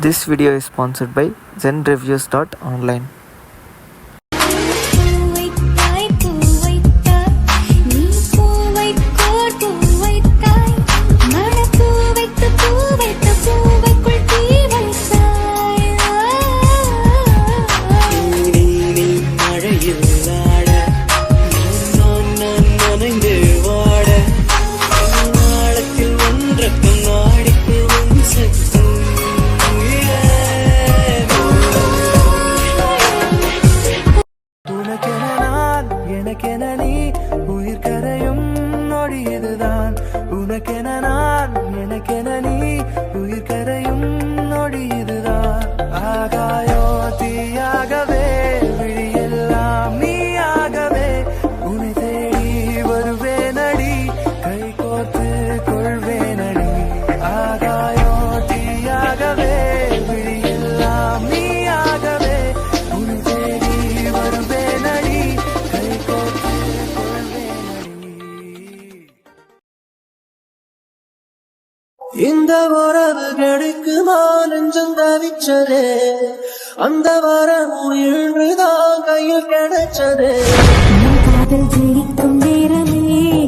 This video is sponsored by ZenReviews.online. இந்த உறவு கிடைக்குமா நெஞ்சம் தவிச்சதே, அந்த வரமும் இன்றுதான் கையில் கிடைச்சதே. காதல் ஜெயிக்கும் நேரமே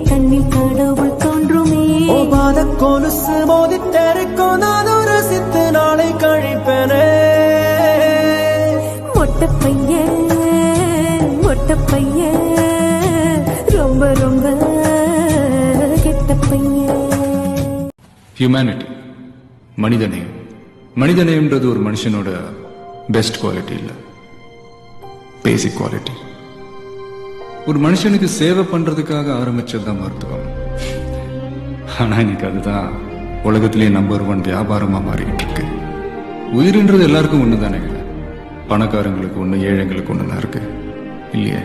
கண்ணில் கடவுள் தோன்றுமே. பாத கொலுசு மோதி தெரிக்கும் நான் ரசித்து நாளை கழிப்பனே. மொட்டை பையன் ரொம்ப ரொம்ப கெட்ட பையன். ஹியூமனிட்டி, மனிதநேயம்ன்றது ஒரு மனுஷனோட பெஸ்ட் குவாலிட்டி இல்லை, பேசிக் குவாலிட்டி. ஒரு மனுஷனுக்கு சேவை பண்றதுக்காக ஆரம்பிச்சதுதான் மருத்துவம். ஆனா இன்னைக்கு அதுதான் உலகத்திலேயே நம்பர் 1 வியாபாரமா மாறிக்கிட்டு இருக்கு. உயிர்ன்றது எல்லாருக்கும் ஒண்ணுதானேங்க. பணக்காரங்களுக்கு ஒண்ணு, ஏழைங்களுக்கு ஒண்ணுதான் இருக்கு இல்லையே.